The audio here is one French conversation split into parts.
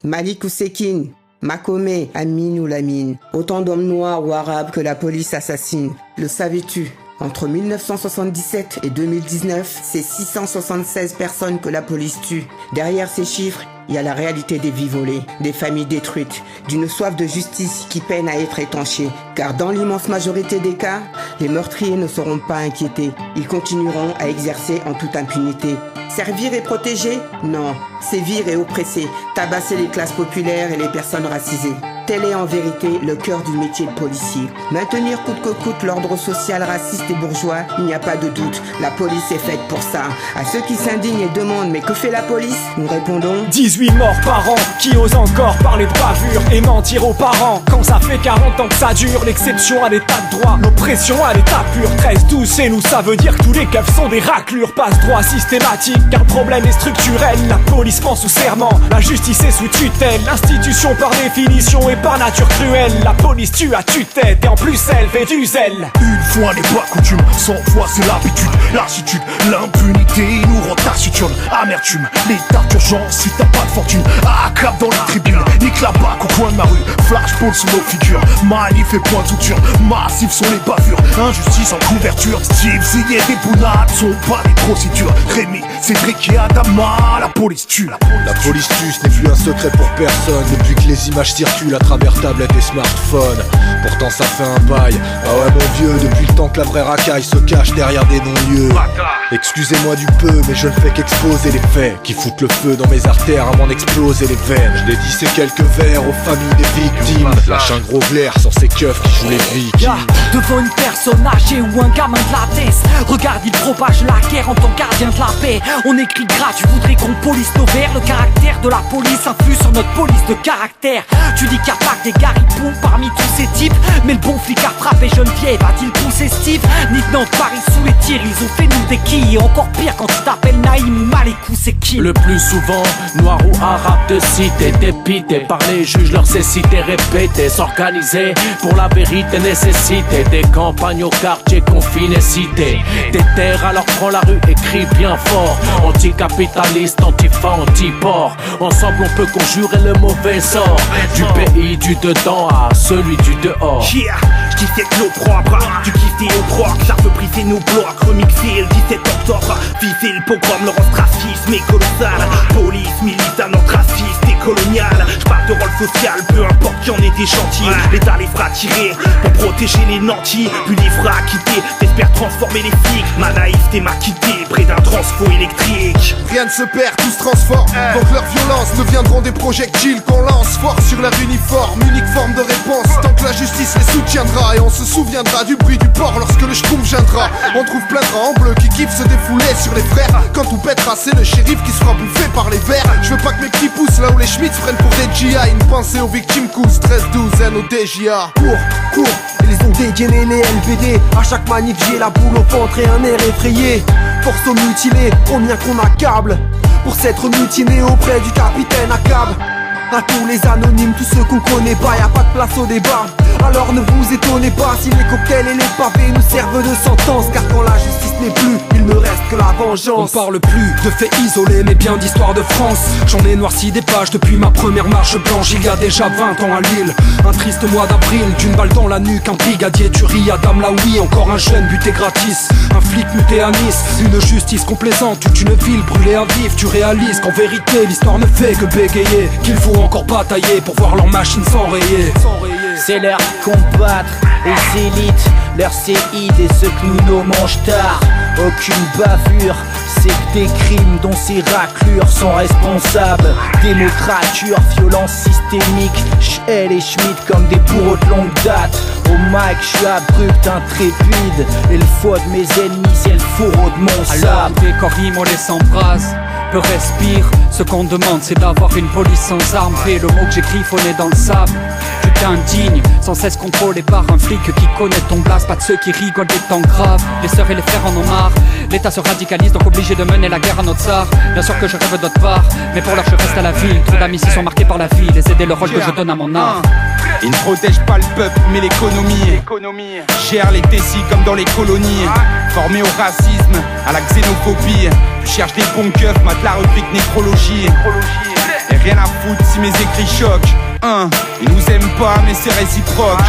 Malik Oussekine, Makome, Amin ou Lamine. Autant d'hommes noirs ou arabes que la police assassine. Le savais-tu ? Entre 1977 et 2019, c'est 676 personnes que la police tue. Derrière ces chiffres, il y a la réalité des vies volées, des familles détruites, d'une soif de justice qui peine à être étanchée. Car dans l'immense majorité des cas, les meurtriers ne seront pas inquiétés. Ils continueront à exercer en toute impunité. Servir et protéger ? Non. Sévir et oppresser, tabasser les classes populaires et les personnes racisées. Tel est en vérité le cœur du métier de policier. Maintenir coûte que coûte l'ordre social raciste et bourgeois, il n'y a pas de doute. La police est faite pour ça. À ceux qui s'indignent et demandent « Mais que fait la police ?» Nous répondons 18 morts par an, qui osent encore parler de bavure et mentir aux parents. Quand ça fait 40 ans que ça dure, l'exception à l'état de droit, l'oppression à l'état pur. 13-12 c'est nous, ça veut dire que tous les keufs sont des raclures. Passe-droit systématique, car le problème est structurel. La police ment sous serment, la justice est sous tutelle. L'institution par définition est par nature cruelle. La police tue à tue-tête et en plus elle fait du zèle. Une fois n'est pas coutume, 100 fois c'est l'habitude. Lassitude, l'impunité nous rend taciturne. Amertume, l'état d'urgence si t'as pas de fortune. Acclame dans les tribunes, nique la bac au coin de ma rue. Flashball sous nos figures, manif et point de suture. Massif sont les bavures, injustice en couverture. Steve, Ziyech et Bounat sont pas des procédures. Rémi, Cédric et Adama, la police tue. La police tue, ce n'est plus un secret pour personne. Depuis que les images circulent à travers tablettes et smartphones. Pourtant ça fait un bail, ah ouais mon vieux. Depuis le temps que la vraie racaille se cache derrière des non-lieux. Excusez-moi du peu, mais je ne fais qu'exposer les faits qui foutent le feu dans mes artères à m'en exploser les veines. Je dédie ces quelques vers aux familles des victimes. Lâche un gros glaire sur ces keufs qui jouent les vikings. Devant une personne âgée ou un gamin de la tête, regarde, il propage la guerre en tant que gardien de la paix. On écrit gras, tu voudrais qu'on police nos vers. Le caractère de la police influe sur notre police de caractère. Tu dis qu'il n'y a pas que des garipoux parmi tous ces types, mais le bon flic a frappé Geneviève, a-t-il poussé Steve? Nick Nantes, Paris sous les tirs, ils ont fait nous des quilles. Et encore pire quand tu t'appelles Naïm ou Malikou, c'est qui? Le plus souvent, noir ou arabe de cité, dépité par les juges, leur cécité répétée, s'organiser pour la vérité nécessité. Des campagnes au quartier confiné, cité. Des terres alors prends la rue et crie bien fort. Anticapitaliste, antifa, antiport. Ensemble on peut conjurer le mauvais sort du pays du dedans à celui du dehors. Yeah, j'dissèque l'opprobre, du kiffé au proc. Ça veut briser nos blocs, remixer le 17 octobre. Viser le pogrom, le ostracisme est colossal. Police, militant, raciste et colonial. J'parle de rôle social, peu importe qui en est des chantiers. L'État les fera tirer pour protéger les nantis, puis les fera quitter. T'espères transformer les flics, ma naïveté m'a quitté près d'un transfo électrique. Rien ne se perd, tout se transforme. Donc leur violence deviendront des projectiles qu'on lance fort sur leur uniforme. Unique forme de réponse, tant que la justice les soutiendra. Et on se souviendra du bruit du port lorsque le schtroumpf viendra. On trouve plein de rangs bleus qui kiffent se défouler sur les frères. Quand tout pètera, c'est le shérif qui sera bouffé par les vers. Je veux pas que mes petits poussent là où les Schmitz prennent pour des GI. Une pensée aux victimes cool, 13-12 au DJA. Cours, et les ont dégainés les LBD. À chaque manif j'ai la boule au ventre et un air effrayé. Force aux mutilés, on vient qu'on accable. Pour s'être mutiné auprès du capitaine Akab. À tous les anonymes, tous ceux qu'on connaît pas, y'a pas de place au débat. Alors ne vous étonnez pas si les cocktails et les pavés nous servent de sentence. Car quand la justice n'est plus, il ne reste que la vengeance. On parle plus de faits isolés mais bien d'histoire de France. J'en ai noirci des pages depuis ma première marche blanche. Il y a déjà 20 ans à Lille, un triste mois d'avril. D'une balle dans la nuque, un brigadier tuerie à Damlaoui. Encore un jeune buté gratis, un flic muté à Nice. Une justice complaisante, toute une ville brûlée à vif. Tu réalises qu'en vérité l'histoire ne fait que bégayer. Qu'il faut encore batailler pour voir leur machine s'enrayer. C'est l'heure de combattre les élites, leurs séides et ceux que nous nommons tard. Aucune bavure, c'est que des crimes dont ces raclures sont responsables. Démocrature, violence systémique, Schell et Schmitt comme des bourreaux de longue date. Au mic, je suis abrupt, intrépide, et le foie de mes ennemis, c'est le fourreau de mon sable. Alors des corps immolés s'embrasent, peu respire. Ce qu'on demande c'est d'avoir une police sans armes. Fais le mot que j'ai griffonné dans le sable. Tu t'indignes, sans cesse contrôlé par un flic qui connaît ton blast. Pas de ceux qui rigolent des temps graves. Les sœurs et les frères en ont marre. L'État se radicalise donc obligé de mener la guerre à notre tsar. Bien sûr que je rêve d'autre part, mais pour l'heure je reste à la ville. Trop d'amis s'y sont marqués par la vie. Les aider le rôle que je donne à mon art. Ils ne protègent pas le peuple mais l'économie. Gèrent les tessis comme dans les colonies. Formés au racisme, à la xénophobie. Tu cherches des bons keufs, mate la rubrique nécrologie. Et rien à foutre si mes écrits choquent. Ils nous aiment pas mais c'est réciproque.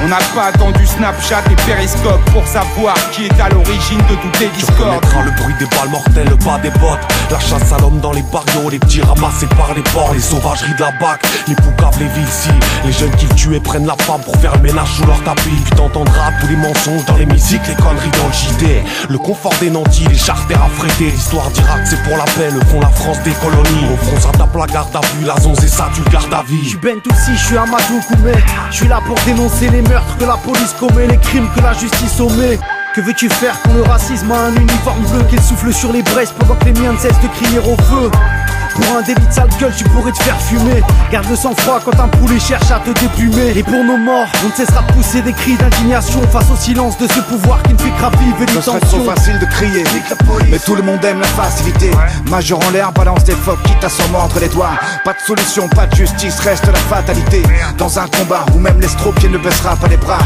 On n'a pas attendu Snapchat et Periscope pour savoir qui est à l'origine de toutes les discordes. Tu reconnaîtras le bruit des balles mortelles, le pas des bottes, la chasse à l'homme dans les barrios, les petits ramassés par les ports, les sauvageries de la BAC, les poucaves, les villes, les jeunes qu'ils tuent et prennent la femme pour faire le ménage sous leur tapis. Puis t'entendras tous les mensonges dans les musiques, les conneries dans le JT, le confort des nantis, les charters affrétés. L'histoire d'Irak c'est pour la paix, le fond la France des colonies. Au front ça tape la garde à vue, la zonze et ça tu le gardes à vie. Aussi, je suis Amadou Koumé. Je suis là pour dénoncer les meurtres que la police commet, les crimes que la justice omet. Que veux-tu faire quand le racisme a un uniforme bleu, qu'il souffle sur les braises pendant que les miens ne cessent de crier au feu? Pour un délit de sale gueule, tu pourrais te faire fumer. Garde le sang-froid quand un poulet cherche à te déplumer. Et pour nos morts, on ne cessera de pousser des cris d'indignation face au silence de ce pouvoir qui ne fait que raviver les tensions. Ce serait trop facile de crier, mais tout le monde aime la facilité. Majeur en l'air, balance des phoques, quitte à s'en mordre les doigts. Pas de solution, pas de justice, reste la fatalité. Dans un combat où même l'estropié ne baissera pas les bras.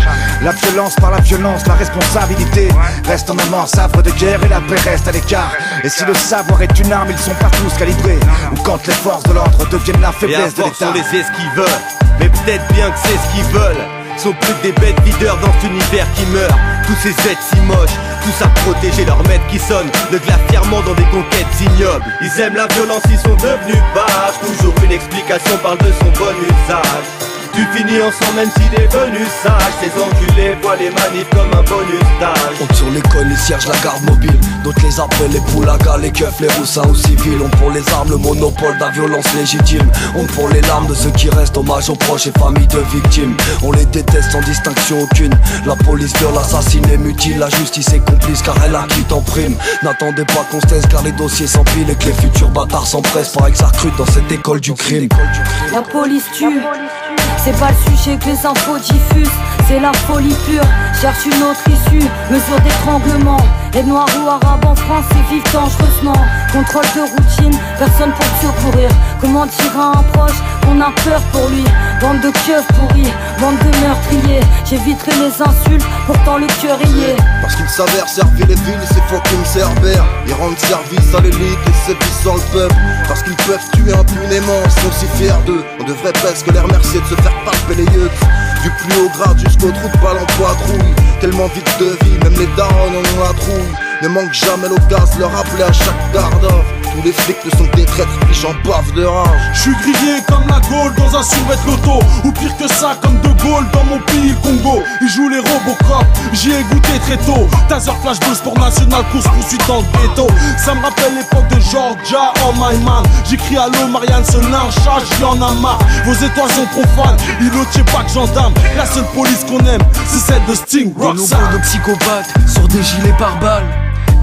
La violence par la violence, la responsabilité reste en amorce, havre de guerre et la paix reste à l'écart. Et si le savoir est une arme, ils sont pas tous calibrés. Ou quand les forces de l'ordre deviennent la faiblesse de l'État. Sont les esquiveurs, mais peut-être bien que c'est ce qu'ils veulent. Sont plus que des bêtes leaders dans cet univers qui meurt. Tous ces êtres si moches, tous à protéger leur maître qui sonne le glace fièrement dans des conquêtes ignobles. Ils aiment la violence, ils sont devenus barges. Toujours une explication parle de son bon usage. Tu finis ensemble même s'il est venu sage. Ces enculés voient les manifs comme un bonus stage. On sur l'école, les cierges, la garde mobile. D'autres les appellent les poulagas, les keufs, les roussins ou civils. On pour les armes, le monopole de la violence légitime. On pour les larmes de ceux qui restent, hommage aux proches et familles de victimes. On les déteste sans distinction aucune. La police viole, assassine et mutile. La justice est complice car elle acquitte en prime. N'attendez pas qu'on se taise car les dossiers s'empilent et que les futurs bâtards s'empressent. Paraît que ça recrute dans cette école du crime. La police tue. C'est pas le sujet que les infos diffusent, c'est la folie pure. Cherche une autre issue, mesure d'étranglement. Les noirs ou arabes en France ils vivent dangereusement. Contrôle de routine, personne pour te secourir. Comment dire à un proche qu'on a peur pour lui? Bande de keufs pourris, bande de meurtriers. J'éviterai les insultes, pourtant le cœur y est. Parce qu'ils s'avèrent servir les villes, c'est fucking cerbères. Ils rendent service à l'élite et sévissent le peuple. Parce qu'ils peuvent tuer impunément, sont si fiers d'eux. On devrait presque les remercier de se faire palper les yeux. Du plus haut grade jusqu'au trou de balle en patrouille. Tellement vite de vie, même les darons en ont la trouille. Ne manque jamais l'audace, leur rappeler à chaque quart d'heure. Tous les flics ne sont que des traîtres, puis j'en bave de rage. J'suis grillé comme la Gaule dans un survêt loto. Ou pire que ça, comme De Gaulle dans mon pays Congo. Ils jouent les Robocop, j'y ai goûté très tôt. Taser, flash, bleu, sport national, course-poursuite dans le ghetto. Ça me rappelle l'époque de Georgia, oh my man. J'écris allô Marianne, ce lynchage, j'en ai marre. Vos étoiles sont profanes, il ne tient pas que gendarme. La seule police qu'on aime, c'est celle de Sting, Roxanne. Des nombreux de psychopathes sur des gilets pare-balles.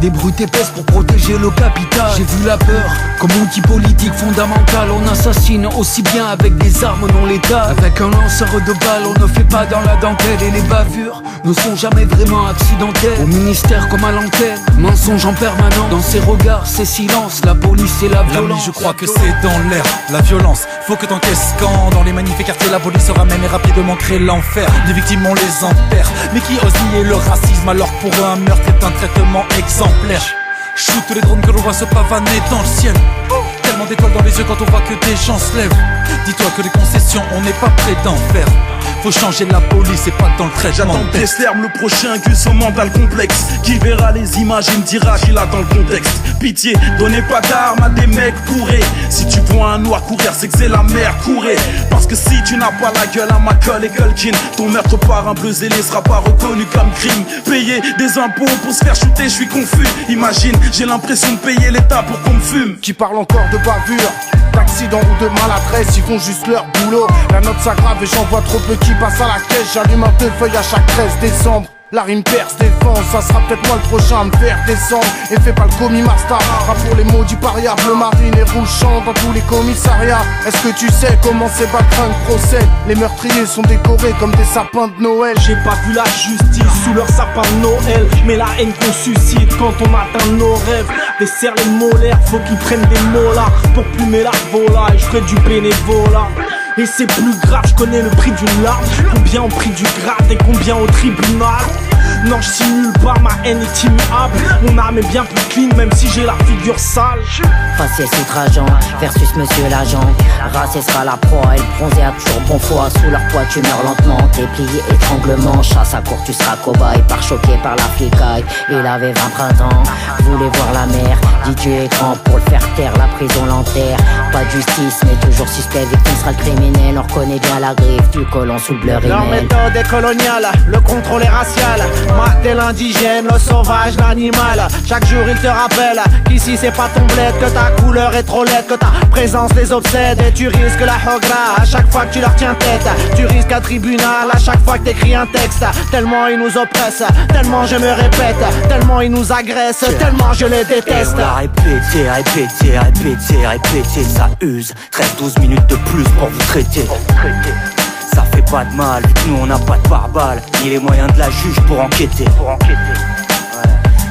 Des brutes épaisses pour protéger le capital. J'ai vu la peur comme outil politique fondamental. On assassine aussi bien avec des armes non létales. Avec un lanceur de balles, on ne fait pas dans la dentelle. Et les bavures ne sont jamais vraiment accidentelles. Au ministère comme à l'antenne, mensonge en permanence. Dans ses regards, ses silences, la police et la violence. L'ami, je crois que c'est dans l'air, la violence. Faut que t'encaisses quand dans les manifs et quartiers la police se ramène et rapidement crée l'enfer. Les victimes on les enterre, mais qui ose nier le racisme alors que pour eux un meurtre est un traitement exemplaire. Shoot les drones que l'on voit se pavaner dans le ciel. Tellement d'étoiles dans les yeux quand on voit que des gens se lèvent. Dis-toi que les concessions on n'est pas prêt d'en faire. Faut changer la police et pas dans le traitement. J'attends pièce ferme le prochain gus au mental complexe. Qui verra les images et me dira qu'il attend le contexte. Pitié, donnez pas d'armes à des mecs bourrés. Si tu vois un noir courir, c'est que c'est la mer, courez. Parce que si tu n'as pas la gueule à Macaulay Culkin, ton meurtre par un bleu zélé sera pas reconnu comme crime. Payer des impôts pour se faire shooter, je suis confus. Imagine, j'ai l'impression de payer l'État pour qu'on me fume. Qui parle encore de bavure, d'accident ou de maladresse, ils font juste leur boulot. La note s'aggrave et j'en vois trop peu qui passent à la caisse. J'allume un deux feuilles à chaque 13 décembre. La rime perce défense, ça sera peut-être moi le prochain à me faire descendre. Et fais pas le commis master, rap pour les maudits parias. Bleu marine et rouge chante dans tous les commissariats. Est-ce que tu sais comment ces backgrounds procèdent? Les meurtriers sont décorés comme des sapins de Noël. J'ai pas vu la justice sous leur sapin de Noël, mais la haine qu'on suscite quand on atteint nos rêves. Desserre les molaires, faut qu'ils prennent des molars pour plumer la volaille, je ferai du bénévolat. Et c'est plus grave, je connais le prix d'une larme. Combien au prix du grade et combien au tribunal. Non, je simule pas, ma haine est immuable. Mon âme est bien plus clean, même si j'ai la figure sale. Faciès outrageant versus monsieur l'agent. Racé sera la proie et le bronzé a toujours bon foie. Sous leur poids tu meurs lentement, déplié étranglement. Chasse à court tu seras cobaye, par choqué par la flicaille. Il avait 20 printemps, voulait voir la mer. Dit Dieu est grand pour le faire taire, la prison l'enterre. Pas de justice mais toujours suspect, victime sera le criminel. On reconnaît bien la griffe du colon sous le bleu rimel. Leur méthode est coloniale, le contrôle est racial. Mater l'indigène, le sauvage, l'animal. Chaque jour il te rappelle qu'ici c'est pas ton bled, que ta couleur est trop laide, que ta présence les obsède. Et tu risques la hogra à chaque fois que tu leur tiens tête. Tu risques un tribunal à chaque fois que t'écris un texte. Tellement ils nous oppressent, tellement je me répète, tellement ils nous agressent, tellement je les déteste. Répétez, répétez, répétez, répétez, ça use. 13-12 minutes de plus pour vous traiter. Ça fait pas de mal, vu que nous on n'a pas de pare-balles, ni les moyens de la juge pour enquêter.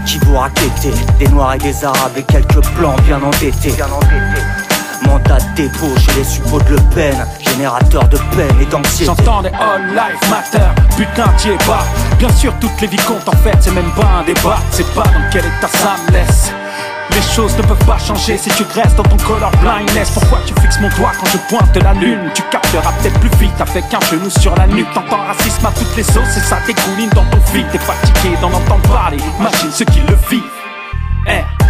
Qui vous raquettez, des noirs et des arabes et quelques blancs bien endettés. Mandat de dépôt chez les suppôts de Le Pen, générateur de peine et d'anxiété. J'entends des all life matter, putain t'y es pas. Bien sûr toutes les vies comptent, en fait c'est même pas un débat. C'est pas dans quel état ça me laisse. Les choses ne peuvent pas changer si tu restes dans ton color blindness. Pourquoi tu fixes mon doigt quand je pointe la lune? Tu capteras peut-être plus vite avec un genou sur la nuque. T'entends racisme à toutes les sauces et ça dégouline dans ton feed. T'es fatigué d'en entendre parler, imagine ceux qui le vivent.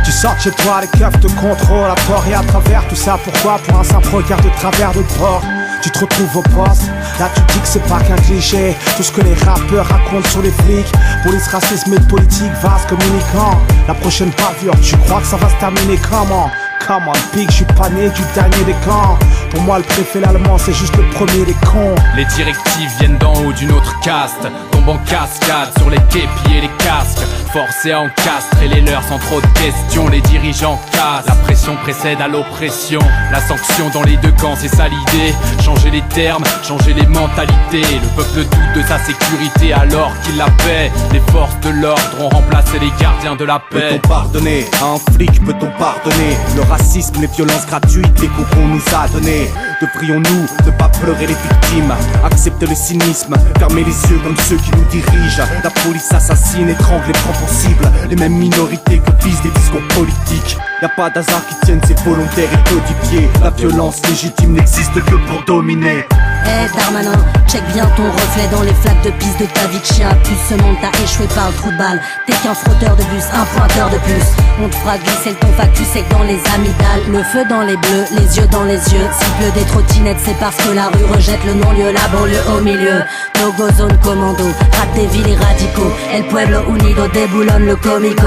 Tu sors de chez toi, les keufs te contrôlent à tort et à travers. Tout ça pourquoi? Pour un simple regard de travers de porc. Tu te retrouves au poste, là tu dis que c'est pas qu'un cliché. Tout ce que les rappeurs racontent sur les flics. Police, racisme et politique, vase communicant. La prochaine bavure, tu crois que ça va se terminer comment? Come on, pig, je suis pas né du dernier des camps. Pour moi le préfet l'allemand c'est juste le premier des cons. Les directives viennent d'en haut d'une autre caste, tombent en cascade sur les képis et les casques. Forcés à encastrer les leurs sans trop de questions, les dirigeants cassent. La pression précède à l'oppression, la sanction dans les deux camps c'est ça l'idée. Changer les termes, changer les mentalités. Le peuple doute de sa sécurité alors qu'il la paie. Les forces de l'ordre ont remplacé les gardiens de la paix. Peut-on pardonner à un flic, peut-on pardonner le racisme, les violences gratuites, les coups qu'on nous a donnés? Devrions-nous ne pas pleurer les victimes, accepter le cynisme, fermer les yeux comme ceux qui nous dirigent? La police assassine, étrangle et prend pour cible les mêmes minorités que visent les discours politiques. Y'a pas d'hasard qui tienne, c'est volontaire et codifié. La violence légitime n'existe que pour dominer. Darmanin, check bien ton reflet dans les flaques de piste de ta vie de chien. Plus ce monde t'a échoué par le trou de balle. T'es qu'un frotteur de bus, un pointeur de plus. On te fera glisser le ton factus sec dans les amygdales. Le feu dans les bleus, les yeux dans les yeux. S'il pleut des trottinettes, c'est parce que la rue rejette le non-lieu. La banlieue au milieu, no go zone commando. Rate des villes et radicaux. El pueblo unido déboulonne le comico.